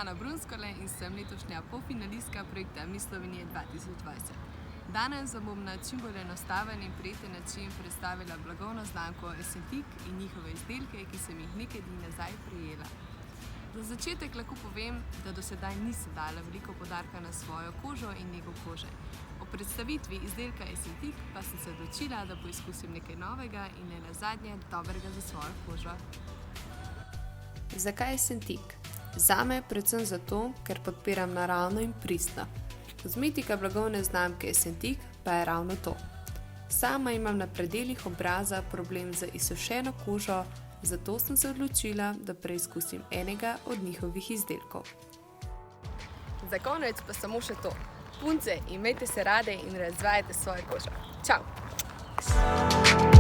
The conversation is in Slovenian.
Ana Brunskole in sem letošnja polfinalistka projekta Miss Slovenije 2020. Danes vam bom na čim bolj enostaven in prijeten način predstavila blagovno znamko Essentik in njihove izdelke, ki sem jih nekaj dni nazaj prejela. Za začetek lahko povem, da do sedaj nisem dala veliko poudarka na svojo kožo in nego kože. O predstavitvi izdelka Essentik pa sem se odločila, da poizkusim nekaj novega in ne nazadnje dobrega za svojo kožo. Zakaj Essentik? Zame predvsem zato, ker podpiram naravno in pristno. Kozmetika blagovne znamke Essentik pa je ravno to. Sama imam na predelih obraza problem z izsušeno kožo, zato sem se odločila, da preizkusim enega od njihovih izdelkov. Za konec pa samo še to. Punce, imejte se rade in razvajajte svojo kožo. Čau!